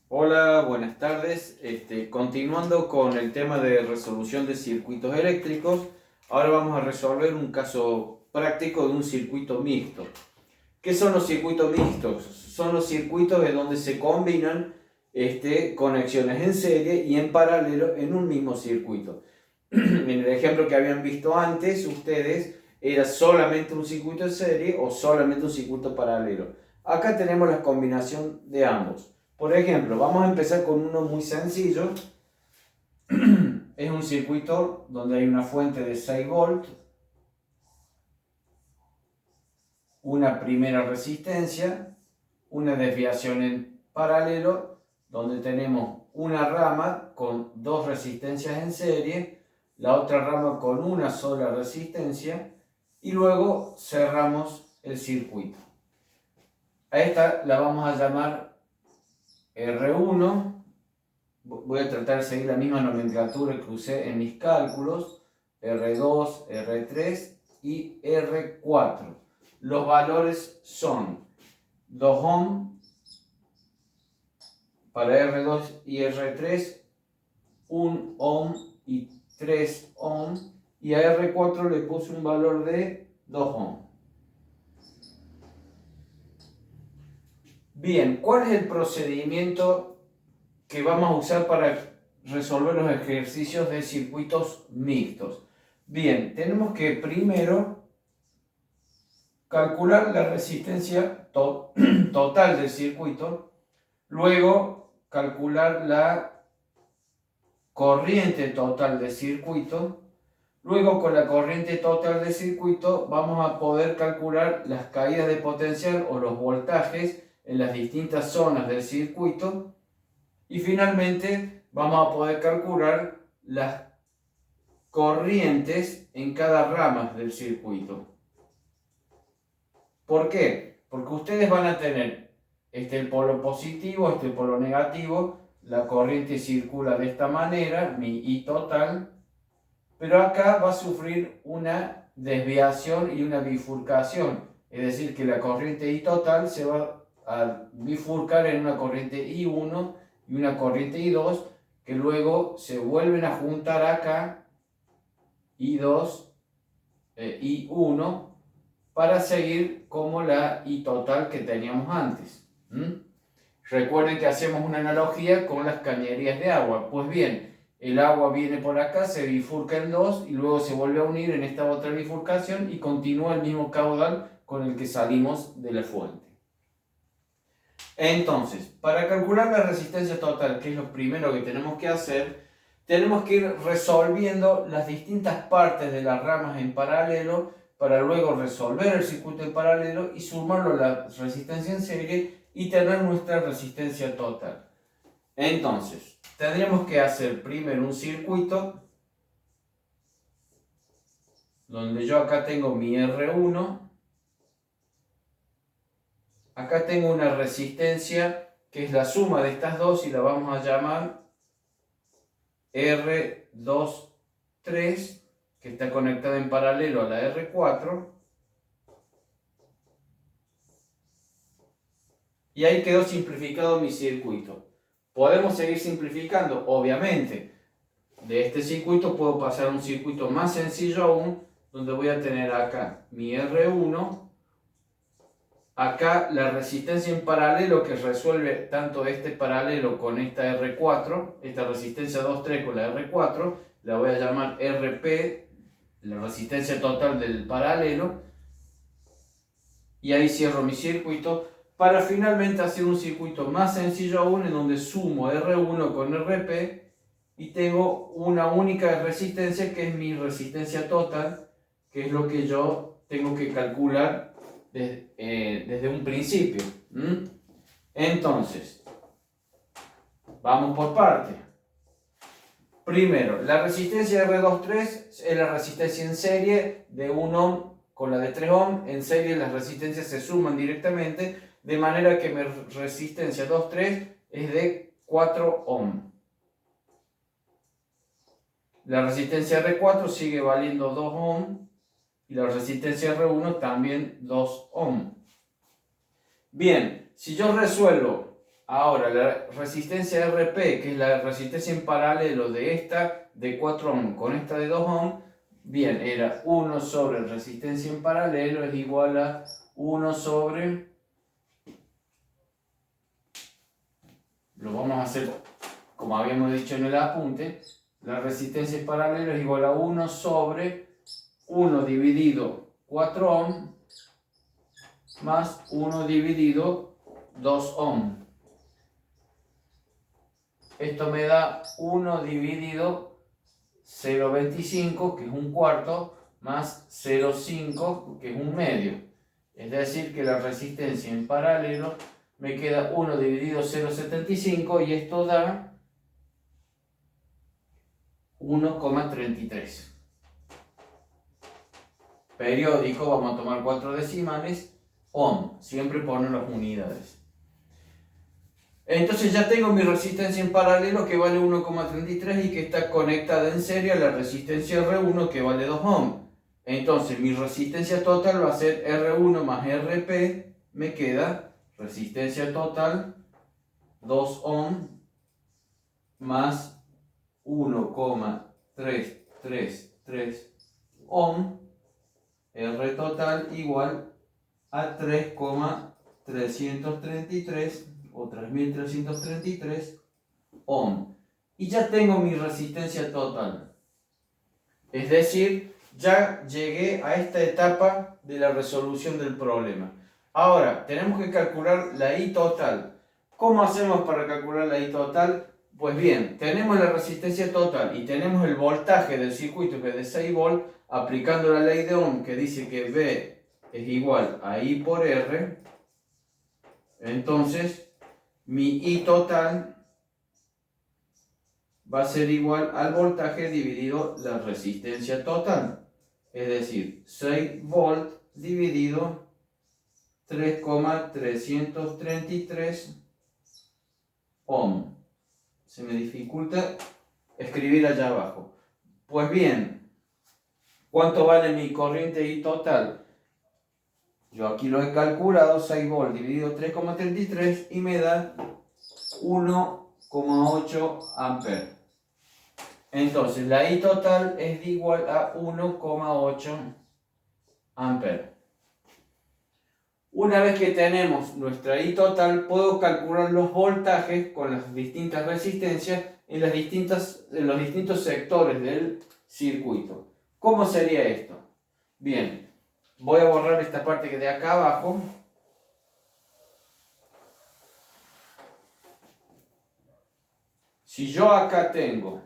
Hola, buenas tardes. Continuando con el tema de resolución de circuitos eléctricos, ahora vamos a resolver un caso práctico de un circuito mixto. ¿Qué son los circuitos mixtos? Son los circuitos en donde se combinan conexiones en serie y en paralelo en un mismo circuito. En el ejemplo que habían visto antes, ustedes, era solamente un circuito en serie o solamente un circuito paralelo. Acá tenemos la combinación de ambos. Por ejemplo, vamos a empezar con uno muy sencillo. Es un circuito donde hay una fuente de 6 volts, una primera resistencia, una desviación en paralelo, donde tenemos una rama con dos resistencias en serie, la otra rama con una sola resistencia, y luego cerramos el circuito. A esta la vamos a llamar R1. Voy a tratar de seguir la misma nomenclatura que usé en mis cálculos: R2, R3 y R4. Los valores son 2 ohm para R2 y R3, 1 ohm y 3 ohm, y a R4 le puse un valor de 2 ohm. Bien, ¿cuál es el procedimiento que vamos a usar para resolver los ejercicios de circuitos mixtos? Bien, tenemos que primero calcular la resistencia total del circuito, luego calcular la corriente total del circuito, luego con la corriente total del circuito vamos a poder calcular las caídas de potencial o los voltajes en las distintas zonas del circuito, y finalmente vamos a poder calcular las corrientes en cada rama del circuito. ¿Por qué? Porque ustedes van a tener el polo positivo, el polo negativo, la corriente circula de esta manera, mi I total, pero acá va a sufrir una desviación y una bifurcación, es decir, que la corriente I total se va a bifurcar en una corriente I1 y una corriente I2, que luego se vuelven a juntar acá, I2, I1, para seguir como la I total que teníamos antes. Recuerden que hacemos una analogía con las cañerías de agua. Pues bien, el agua viene por acá, se bifurca en dos y luego se vuelve a unir en esta otra bifurcación y continúa el mismo caudal con el que salimos de la fuente. Entonces, para calcular la resistencia total, que es lo primero que tenemos que hacer, tenemos que ir resolviendo las distintas partes de las ramas en paralelo para luego resolver el circuito en paralelo y sumarlo a la resistencia en serie y tener nuestra resistencia total. Entonces, tendríamos que hacer primero un circuito donde yo acá tengo mi R1, acá tengo una resistencia que es la suma de estas dos y la vamos a llamar R2, 3, que está conectada en paralelo a la R4. Y ahí quedó simplificado mi circuito. ¿Podemos seguir simplificando? Obviamente. De este circuito puedo pasar a un circuito más sencillo aún, donde voy a tener acá mi R1, acá la resistencia en paralelo que resuelve tanto este paralelo con esta R4, esta resistencia 2,3 con la R4, la voy a llamar RP, la resistencia total del paralelo, y ahí cierro mi circuito para finalmente hacer un circuito más sencillo aún en donde sumo R1 con RP y tengo una única resistencia que es mi resistencia total, que es lo que yo tengo que calcular desde un principio. Entonces, vamos por partes. Primero, la resistencia R23 es la resistencia en serie de 1 ohm con la de 3 ohm. En serie las resistencias se suman directamente, de manera que mi resistencia 2,3 es de 4 ohm. La resistencia R4 sigue valiendo 2 ohm y la resistencia R1 también 2 ohm. Bien, si yo resuelvo Ahora, la resistencia RP, que es la resistencia en paralelo de esta de 4 ohms con esta de 2 ohms, bien, era 1 sobre resistencia en paralelo es igual a 1 sobre, lo vamos a hacer como habíamos dicho en el apunte, la resistencia en paralelo es igual a 1 sobre 1 dividido 4 ohms más 1 dividido 2 ohms. Esto me da 1 dividido 0,25, que es un cuarto, más 0,5, que es un medio. Es decir, que la resistencia en paralelo me queda 1 dividido 0,75 y esto da 1,33. Periódico, vamos a tomar 4 decimales, ohm, siempre ponen las unidades. Entonces ya tengo mi resistencia en paralelo que vale 1,33 y que está conectada en serie a la resistencia R1 que vale 2 ohms. Entonces mi resistencia total va a ser R1 más RP, me queda resistencia total 2 ohms más 1,333 ohm, R total igual a 3,333 o 3333 ohm. Y ya tengo mi resistencia total. Es decir, ya llegué a esta etapa de la resolución del problema. Ahora, tenemos que calcular la I total. ¿Cómo hacemos para calcular la I total? Pues bien, tenemos la resistencia total y tenemos el voltaje del circuito que es de 6 volts, aplicando la ley de Ohm que dice que V es igual a I por R. Entonces, mi I total va a ser igual al voltaje dividido la resistencia total. Es decir, 6 volts dividido 3,333 ohm. Se me dificulta escribir allá abajo. Pues bien, ¿cuánto vale mi corriente I total? Yo aquí lo he calculado, 6 volts dividido 3,33 y me da 1,8 amperes. Entonces la I total es igual a 1,8 amperes. Una vez que tenemos nuestra I total, puedo calcular los voltajes con las distintas resistencias en los distintos sectores del circuito. ¿Cómo sería esto? Bien. Voy a borrar esta parte que de acá abajo. Si yo acá tengo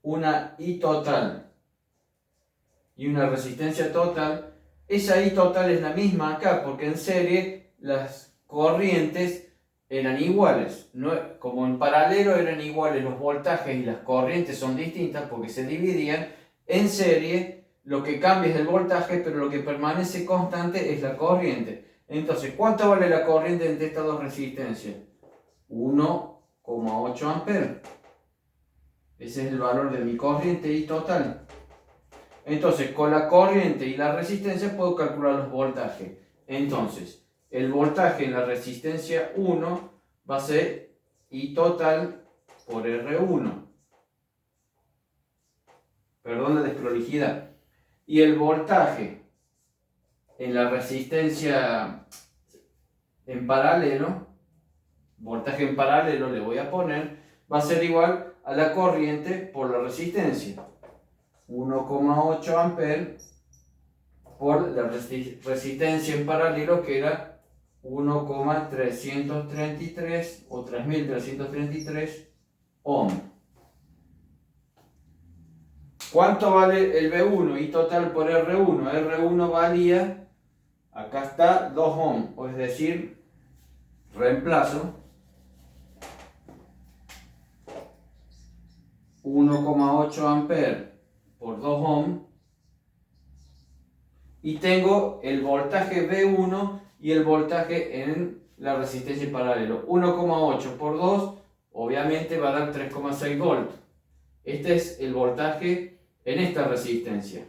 una I total y una resistencia total, esa I total es la misma acá, porque en serie las corrientes eran iguales. No, como en paralelo eran iguales los voltajes y las corrientes son distintas porque se dividían, en serie lo que cambia es el voltaje, pero lo que permanece constante es la corriente. Entonces, ¿cuánto vale la corriente entre estas dos resistencias? 1,8 amperes. Ese es el valor de mi corriente I total. Entonces, con la corriente y la resistencia puedo calcular los voltajes. Entonces, el voltaje en la resistencia 1 va a ser I total por R1. Perdón la desprolijidad. Y el voltaje en la resistencia en paralelo, voltaje en paralelo le voy a poner, va a ser igual a la corriente por la resistencia. 1,8 amperes por la resistencia en paralelo que era 1,333 o 3333 ohm. ¿Cuánto vale el V1? I total por R1. R1 valía, acá está, 2 ohm, es decir, reemplazo 1,8 amperes por 2 ohm y tengo el voltaje V1 y el voltaje en la resistencia en paralelo. 1,8 por 2 obviamente va a dar 3,6 volts. Este es el voltaje en esta resistencia.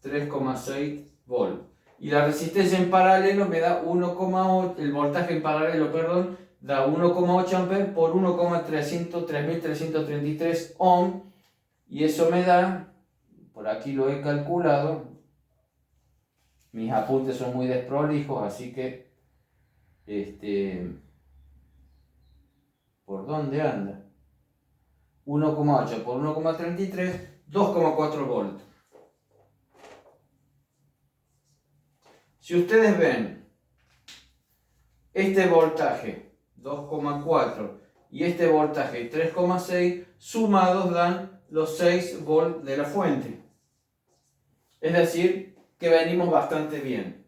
3,6 volts. Y la resistencia en paralelo me da 1,8, el voltaje en paralelo, perdón, da 1,8 amperes por 1,3333 ohm. Y eso me da, por aquí lo he calculado, mis apuntes son muy desprolijos, así que, ¿por dónde anda? 1,8 por 1,33, 2,4 volts. Si ustedes ven este voltaje 2,4 y este voltaje 3,6 sumados dan los 6 volts de la fuente. Es decir, que venimos bastante bien.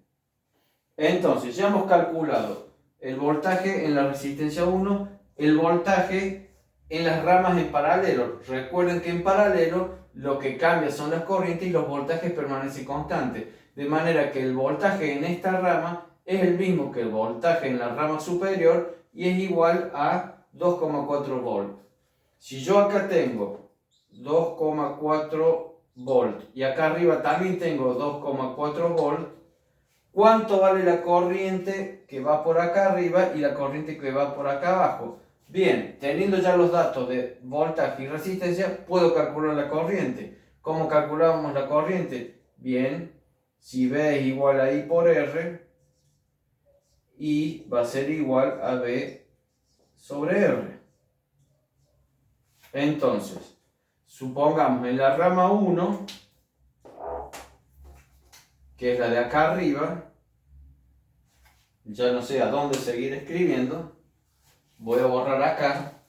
Entonces, ya hemos calculado el voltaje en la resistencia 1, el voltaje en las ramas en paralelo. Recuerden que en paralelo lo que cambia son las corrientes y los voltajes permanecen constantes. De manera que el voltaje en esta rama es el mismo que el voltaje en la rama superior y es igual a 2,4 volts. Si yo acá tengo 2,4 volts y acá arriba también tengo 2,4 volts, ¿cuánto vale la corriente que va por acá arriba y la corriente que va por acá abajo? Bien, teniendo ya los datos de voltaje y resistencia, puedo calcular la corriente. ¿Cómo calculamos la corriente? Bien, si B es igual a I por R, I va a ser igual a B sobre R. Entonces, supongamos en la rama 1, que es la de acá arriba, ya no sé a dónde seguir escribiendo, voy a borrar acá.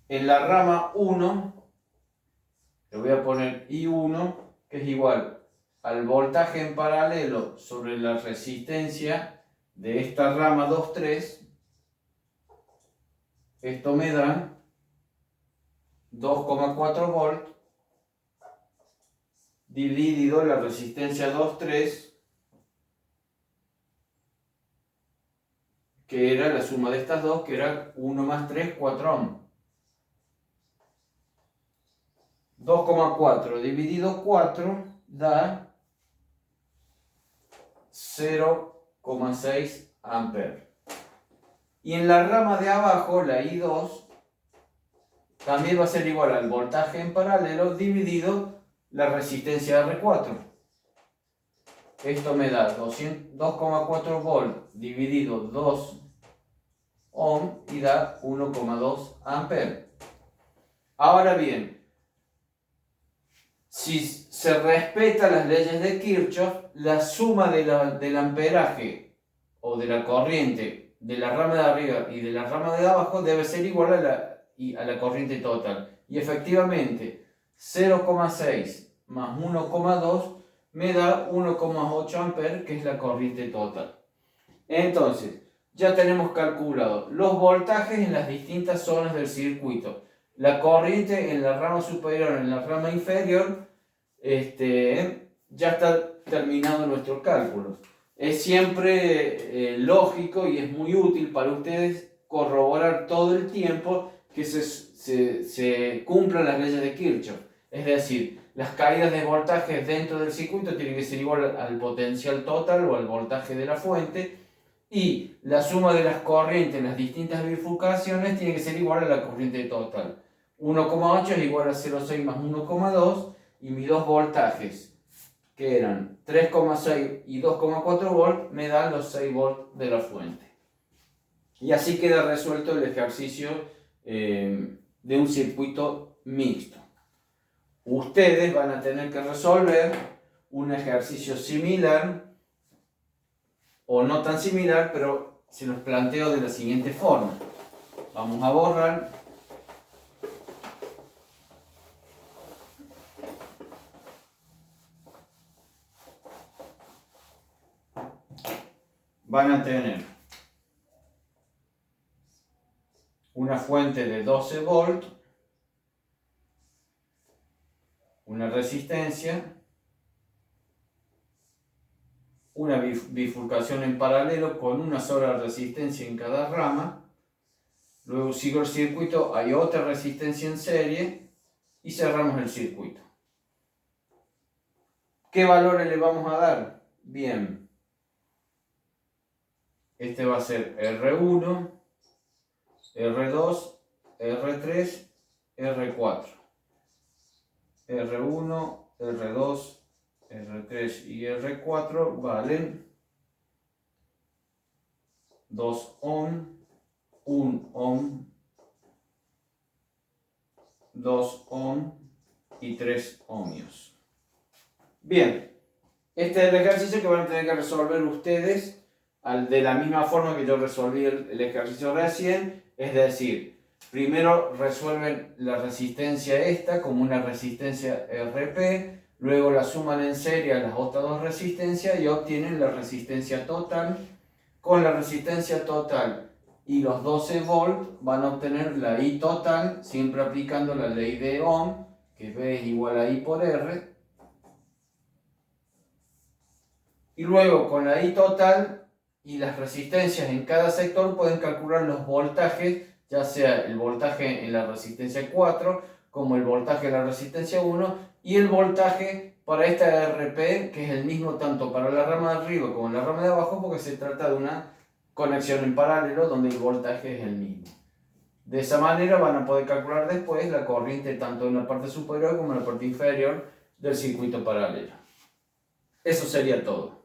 En la rama 1, le voy a poner I1, que es igual al voltaje en paralelo sobre la resistencia de esta rama 2,3. Esto me da 2,4 volts dividido la resistencia 2,3, que era la suma de estas dos, que era 1 más 3, 4 ohm. 2,4 dividido 4 da 0,6 amperes. Y en la rama de abajo, la I2, también va a ser igual al voltaje en paralelo dividido la resistencia R4. Esto me da 2,4 volts dividido 2 ohm y da 1,2 amperes. Ahora bien, si se respetan las leyes de Kirchhoff, la suma del amperaje o de la corriente de la rama de arriba y de la rama de abajo debe ser igual a la corriente total. Y efectivamente, 0,6 más 1,2 me da 1,8 amperes, que es la corriente total. Entonces, ya tenemos calculado los voltajes en las distintas zonas del circuito. La corriente en la rama superior, en la rama inferior, ya está terminado nuestro cálculo. Es siempre lógico y es muy útil para ustedes corroborar todo el tiempo que se cumplan las leyes de Kirchhoff. Es decir, las caídas de voltaje dentro del circuito tienen que ser igual al potencial total o al voltaje de la fuente, y la suma de las corrientes en las distintas bifurcaciones tiene que ser igual a la corriente total. 1,8 es igual a 0,6 más 1,2, y mis dos voltajes, que eran 3,6 y 2,4 volts, me dan los 6 volts de la fuente. Y así queda resuelto el ejercicio de un circuito mixto. Ustedes van a tener que resolver un ejercicio similar, o no tan similar, pero se los planteo de la siguiente forma. Vamos a borrar. Van a tener una fuente de 12 volts, una resistencia, una bifurcación en paralelo con una sola resistencia en cada rama. Luego sigo el circuito, hay otra resistencia en serie y cerramos el circuito. ¿Qué valores le vamos a dar? Bien, este va a ser R1, R2, R3, R4. R1, R2, R3 y R4 valen 2 ohm, 1 ohm, 2 ohm y 3 ohmios. Bien, este es el ejercicio que van a tener que resolver ustedes de la misma forma que yo resolví el ejercicio recién, es decir, primero resuelven la resistencia esta como una resistencia RP, luego la suman en serie a las otras dos resistencias y obtienen la resistencia total. Con la resistencia total y los 12 volts van a obtener la I total, siempre aplicando la ley de Ohm, que V es igual a I por R. Y luego con la I total y las resistencias en cada sector pueden calcular los voltajes, ya sea el voltaje en la resistencia 4 como el voltaje en la resistencia 1 y el voltaje para esta RP, que es el mismo tanto para la rama de arriba como la rama de abajo, porque se trata de una conexión en paralelo donde el voltaje es el mismo. De esa manera van a poder calcular después la corriente tanto en la parte superior como en la parte inferior del circuito paralelo. Eso sería todo.